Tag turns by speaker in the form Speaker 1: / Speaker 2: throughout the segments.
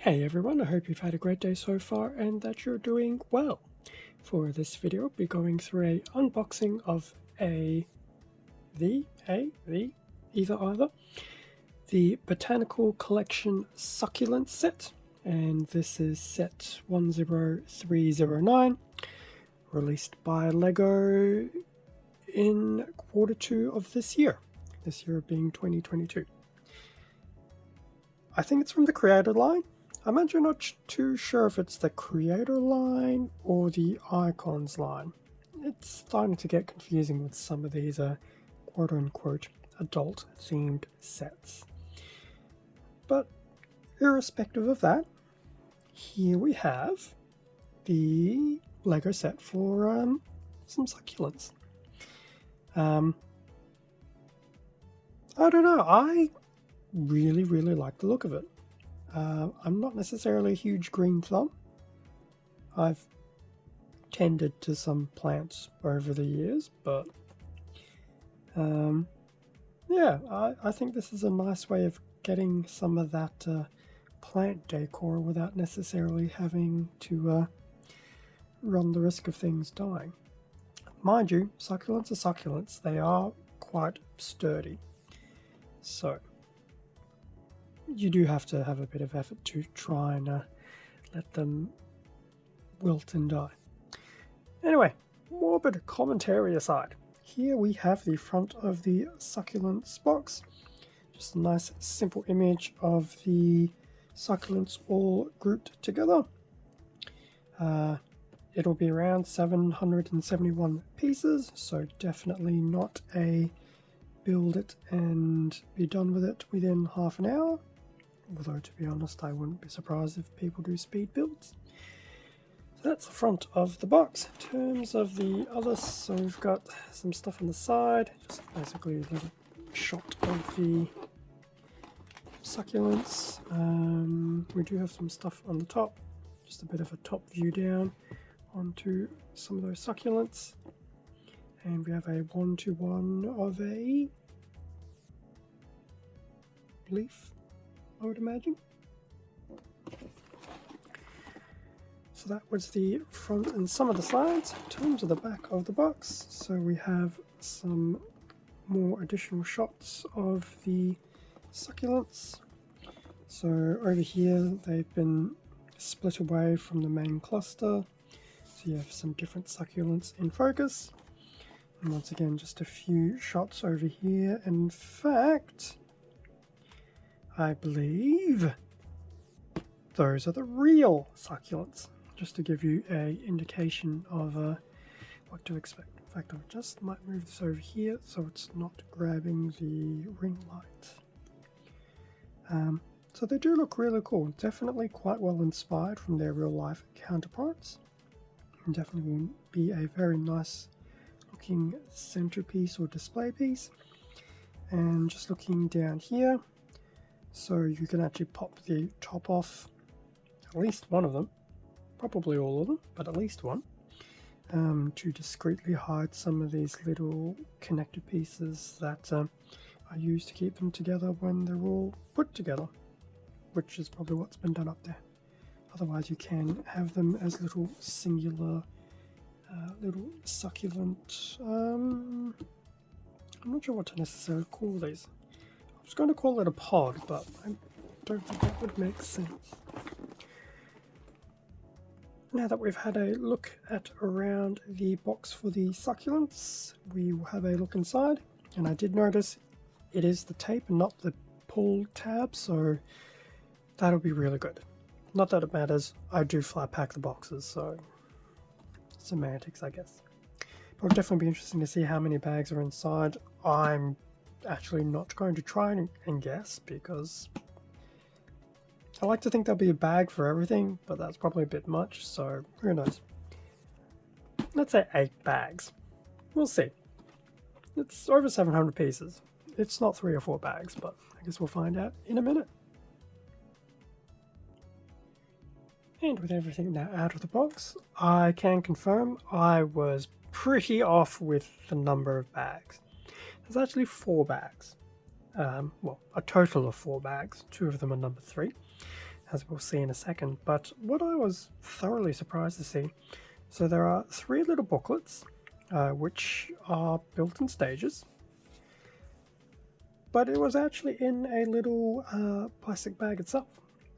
Speaker 1: Hey everyone, I hope you've had a great day so far and that you're doing well. For this video, I'll be going through a unboxing of either, the Botanical Collection Succulent set, and this is set 10309, released by LEGO in Q2 of this year being 2022. I think it's from the Creator line. I'm actually not too sure if it's the Creator line or the Icons line. It's starting to get confusing with some of these quote-unquote adult-themed sets. But irrespective of that, here we have the LEGO set for some succulents. I don't know, I really like the look of it. I'm not necessarily a huge green thumb. I've tended to some plants over the years, but yeah, I think this is a nice way of getting some of that plant decor without necessarily having to run the risk of things dying. Mind you, succulents are succulents. They are quite sturdy. So you do have to have a bit of effort to try and let them wilt and die. Anyway, morbid commentary aside, here we have the front of the succulents box. Just a nice simple image of the succulents all grouped together. It'll be around 771 pieces, so definitely not a build it and be done with it within half an hour. Although, to be honest, I wouldn't be surprised if people do speed builds. So that's the front of the box. In terms of the others, so we've got some stuff on the side, just basically a little shot of the succulents. We do have some stuff on the top, just a bit of a top view down onto some of those succulents. And we have a 1-to-1 of a leaf, I would imagine. So that was the front and some of the sides. In terms of the back of the box, so we have some more additional shots of the succulents. So over here they've been split away from the main cluster, so you have some different succulents in focus. And once again, just a few shots over here. In fact, I believe those are the real succulents, just to give you an indication of what to expect. In fact, I just might move this over here so it's not grabbing the ring light. So they do look really cool, definitely quite well inspired from their real life counterparts. And definitely will be a very nice looking centerpiece or display piece. And just looking down here, so you can actually pop the top off at least one of them, probably all of them, but at least one, to discreetly hide some of these little connected pieces that are used to keep them together when they're all put together, which is probably what's been done up there. Otherwise you can have them as little singular little succulent, I'm not sure what to necessarily call these. I was going to call it a pod, but I don't think that would make sense. Now that we've had a look at around the box for the succulents, we will have a look inside. And I did notice it is the tape and not the pull tab, so that'll be really good. Not that it matters, I do flat pack the boxes, so semantics, I guess. But it'll definitely be interesting to see how many bags are inside. I'm actually not going to try and guess, because I like to think there'll be a bag for everything, but that's probably a bit much, so who knows. Let's say 8 bags. We'll see. It's over 700 pieces. It's not 3 or 4 bags, but I guess we'll find out in a minute. And with everything now out of the box, I can confirm I was pretty off with the number of bags. There's actually 4 bags. Well, a total of 4 bags. 2 of them are number 3. as we'll see in a second. But what I was thoroughly surprised to see, so there are 3 little booklets which are built in stages, but it was actually in a little plastic bag itself,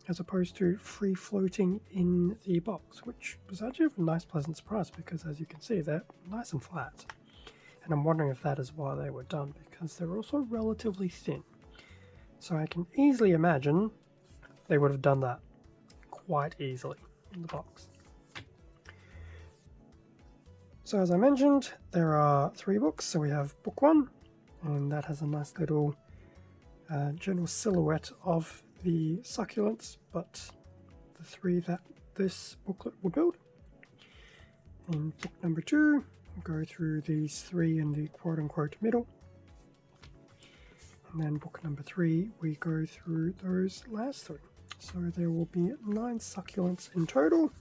Speaker 1: as opposed to free floating in the box, which was actually a nice pleasant surprise, because as you can see, they're nice and flat. And I'm wondering if that is why they were done, because they're also relatively thin. So I can easily imagine they would have done that quite easily in the box. So as I mentioned, there are 3 books. So we have book 1, and that has a nice little general silhouette of the succulents, but the 3 that this booklet will build. In book number 2, we'll go through these 3 in the quote-unquote middle. And then book number 3, we go through those last 3. So there will be 9 succulents in total,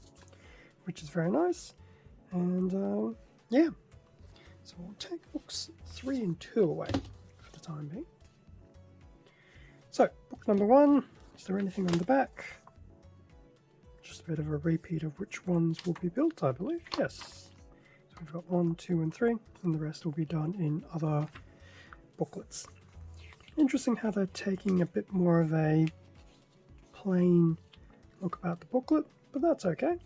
Speaker 1: which is very nice. And yeah, so we'll take books 3 and 2 away for the time being. So book number 1, is there anything on the back? Just a bit of a repeat of which ones will be built, I believe. Yes. So we've got 1, 2, and 3, and the rest will be done in other booklets. Interesting how they're taking a bit more of a plain look about the booklet, but that's okay.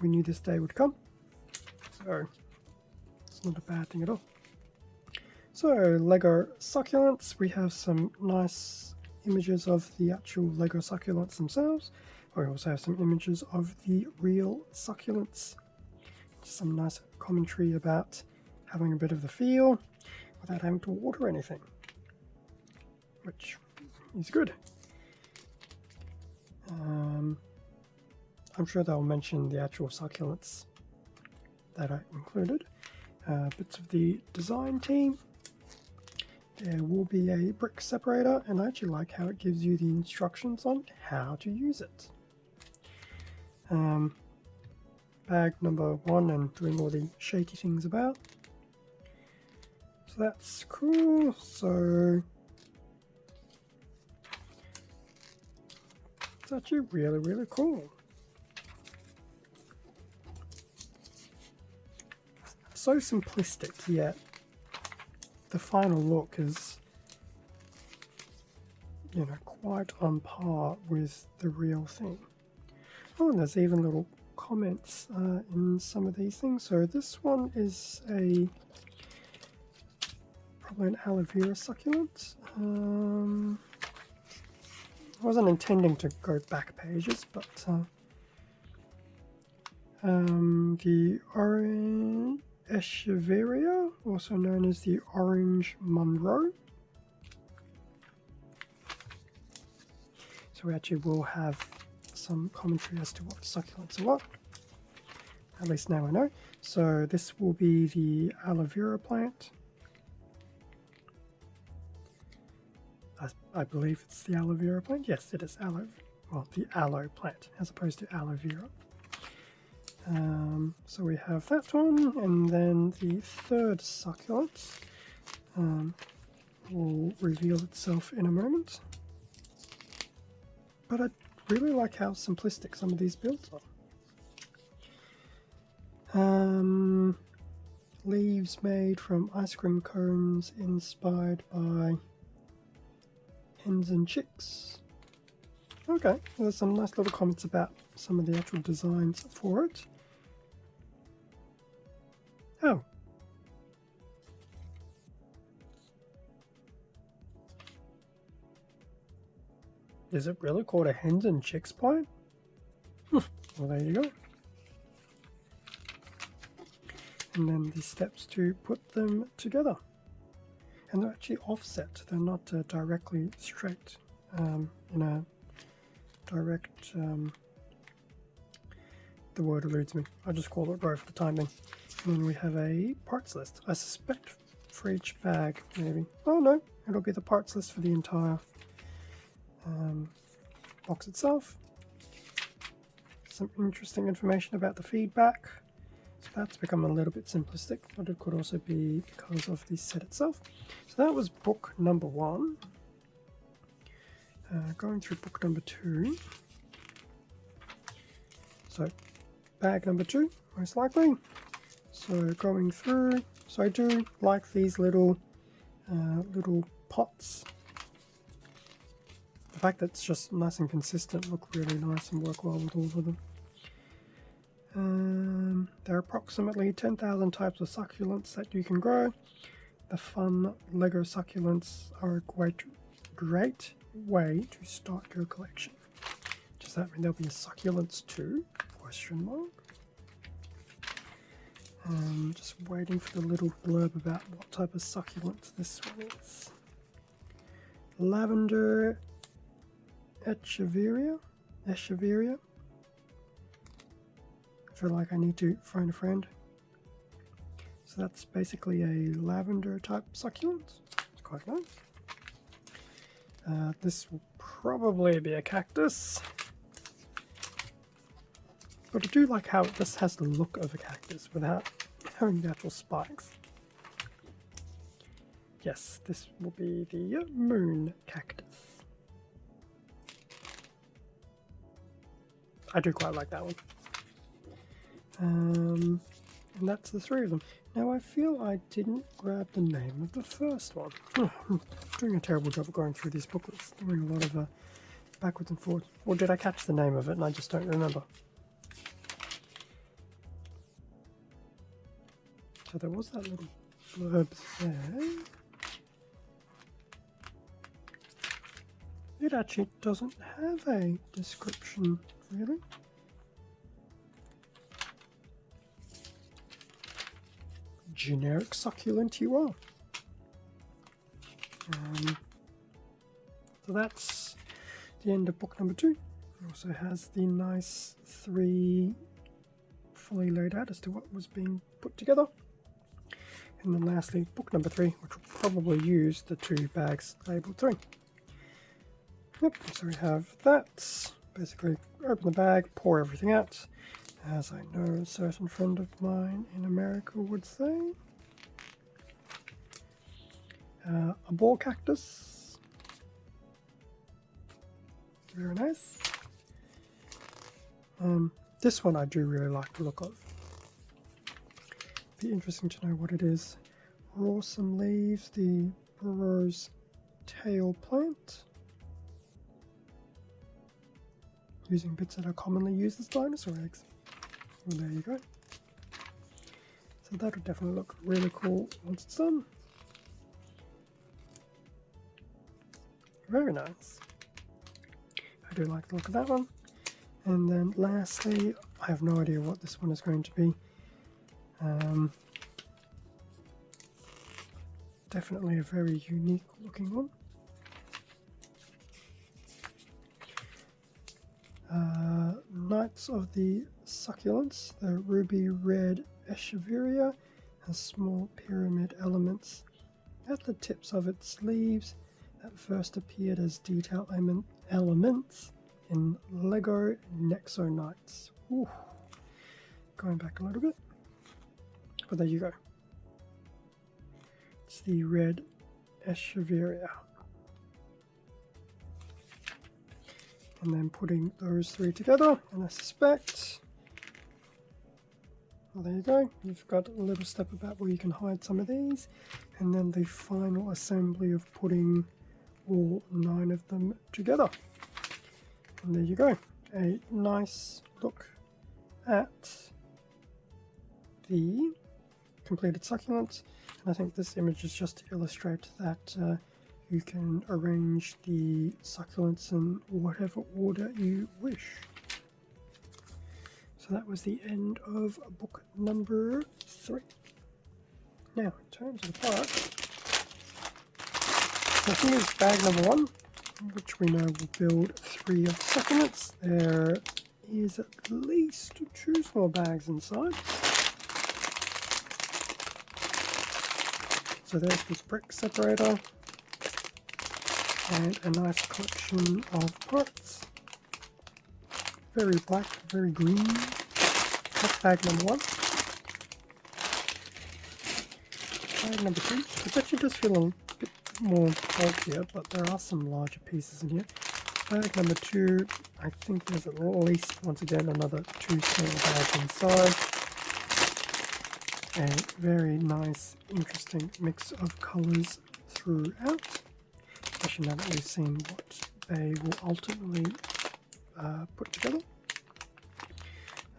Speaker 1: We knew this day would come, so it's not a bad thing at all. So Lego succulents, we have some nice images of the actual Lego succulents themselves. We also have some images of the real succulents. Some nice commentary about having a bit of the feel without having to water anything, which is good. I'm sure they'll mention the actual succulents that I included. Bits of the design team. There will be a brick separator, and I actually like how it gives you the instructions on how to use it. Bag number 1 and doing all the shaky things about. So that's cool. So it's actually really, really cool. So simplistic, yet the final look is, you know, quite on par with the real thing. Oh, and there's even little comments in some of these things. So this one is probably an aloe vera succulent. I wasn't intending to go back pages, but the orange Echeveria, also known as the Orange Monroe. So we actually will have some commentary as to what succulents are what. At least now I know. So this will be the aloe vera plant. I believe it's the aloe vera plant. Yes, it is aloe. Well, the aloe plant as opposed to aloe vera. So we have that one, and then the third succulent will reveal itself in a moment. But I really like how simplistic some of these builds are. Leaves made from ice cream cones inspired by hens and chicks. Okay, there's some nice little comments about some of the actual designs for it. Oh. Is it really called a hens and chicks plant? Well, there you go. And then the steps to put them together. And they're actually offset. They're not directly straight in a direct... the word eludes me. I'll just call it row for the time being. And then we have a parts list. I suspect for each bag, maybe. Oh no, it'll be the parts list for the entire box itself. Some interesting information about the feedback. So that's become a little bit simplistic, but it could also be because of the set itself. So that was book number 1. Going through book number 2. So bag number 2, most likely. So going through, so I do like these little pots. The fact that it's just nice and consistent look really nice and work well with all of them. There are approximately 10,000 types of succulents that you can grow. The fun Lego succulents are a great way to start your collection. Does that mean there'll be a succulents too? Question mark. Just waiting for the little blurb about what type of succulents this one is. Lavender Echeveria. I feel like I need to phone a friend. So that's basically a lavender type succulent. It's quite nice. This will probably be a cactus. But I do like how this has the look of a cactus without having the actual spikes. Yes, this will be the moon cactus. I do quite like that one. And that's the 3 of them. Now I feel I didn't grab the name of the first one. I'm doing a terrible job of going through these booklets, doing a lot of backwards and forwards. Or did I catch the name of it and I just don't remember? So there was that little blurb there. It actually doesn't have a description, really. Generic succulent you are. So that's the end of book number 2. It also has the nice 3 fully laid out as to what was being put together. And then lastly, book number 3, which will probably use the 2 bags labeled 3. Yep, so we have that. Basically, open the bag, pour everything out, as I know a certain friend of mine in America would say. A ball cactus. Very nice. This one I do really like the look of. Be interesting to know what it is. Rawsome leaves, the burrow's tail plant. Using bits that are commonly used as dinosaur eggs. Well, there you go. So that would definitely look really cool once it's done. Very nice. I do like the look of that one. And then lastly, I have no idea what this one is going to be. Definitely a very unique looking one. Knights of the Succulents, the ruby red Echeveria has small pyramid elements at the tips of its leaves that first appeared as detail elements in Lego Nexo Knights. Ooh. Going back a little bit, but there you go. It's the red Echeveria. And then putting those 3 together, and I suspect, well, there you go, you've got a little step about where you can hide some of these, and then the final assembly of putting all 9 of them together. And there you go, a nice look at the completed succulents. And I think this image is just to illustrate that you can arrange the succulents in whatever order you wish. So that was the end of book number 3. Now, in terms of the parts, so here's bag number 1, which we know will build 3 of the succulents. There is at least 2 small bags inside. So there's this brick separator. And a nice collection of parts. Very black, very green. That's bag number 1. Bag number 2. It actually does feel a bit more bulkier, but there are some larger pieces in here. Bag number 2, I think there's at least, once again, another 2 small bags inside. A very nice, interesting mix of colours throughout, especially now that we've seen what they will ultimately put together.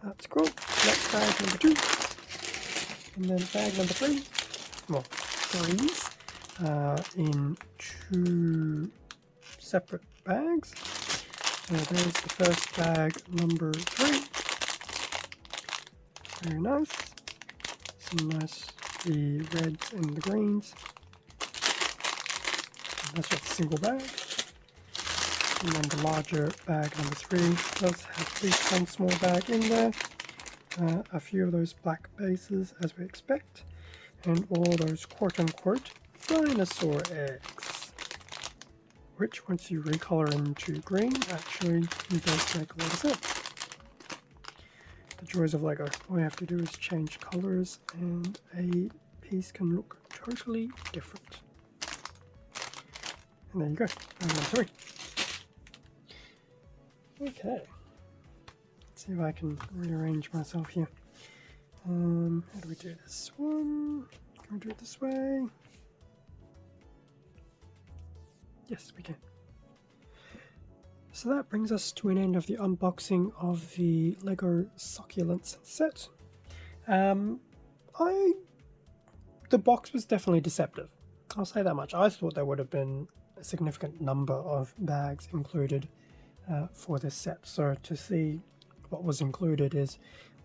Speaker 1: That's cool. Next bag number 2, and then bag number 3, well, 3s, in 2 separate bags. So there's the first bag number 3. Very nice. Some nice, the reds and the greens. And that's just a single bag. And then the larger bag number 3 does have at least one small bag in there. A few of those black bases as we expect. And all those quote-unquote dinosaur eggs, which once you recolor into green actually does make a lot of sense. The joys of Lego. All you have to do is change colors and a piece can look totally different. And there you go, number 3. Okay, let's see if I can rearrange myself here. How do we do this one? Can we do it this way? Yes, we can. So that brings us to an end of the unboxing of the Lego Succulents set. The box was definitely deceptive. I'll say that much. I thought there would have been a significant number of bags included for this set. So to see what was included is,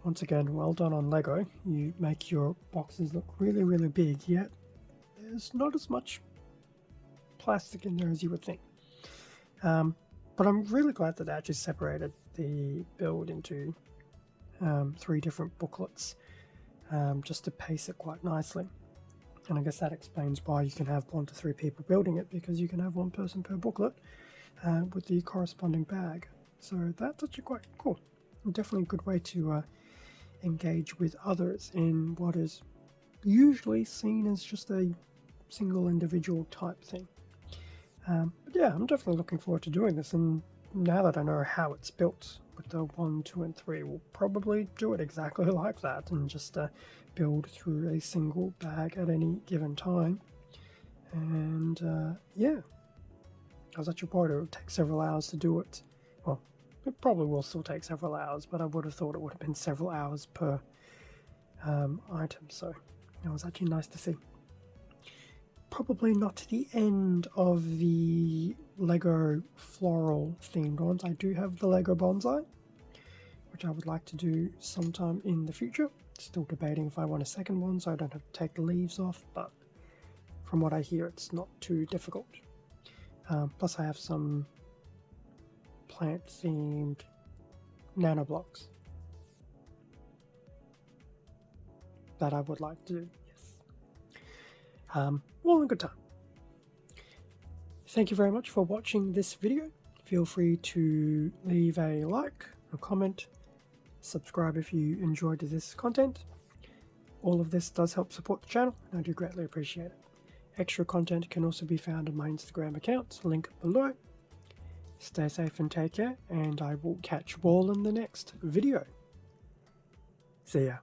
Speaker 1: once again, well done on Lego. You make your boxes look really, really big, yet there's not as much plastic in there as you would think. But I'm really glad that they actually separated the build into 3 different booklets, just to pace it quite nicely. And I guess that explains why you can have 1 to 3 people building it, because you can have 1 person per booklet with the corresponding bag. So that's actually quite cool. Definitely a good way to engage with others in what is usually seen as just a single individual type thing. But yeah, I'm definitely looking forward to doing this, and now that I know how it's built with the 1, 2 and 3, we'll probably do it exactly like that and just build through a single bag at any given time. And yeah, I was actually worried it would take several hours to do it. Well, it probably will still take several hours, but I would have thought it would have been several hours per item, so it was actually nice to see. Probably not the end of the Lego floral themed ones. I do have the Lego bonsai, which I would like to do sometime in the future. Still debating if I want a second one so I don't have to take the leaves off, but from what I hear it's not too difficult. Plus I have some plant themed nano blocks that I would like to do. All in good time. Thank you very much for watching this video. Feel free to leave a like, a comment, subscribe if you enjoyed this content. All of this does help support the channel, and I do greatly appreciate it. Extra content can also be found on my Instagram account, link below. Stay safe and take care, and I will catch you all in the next video. See ya.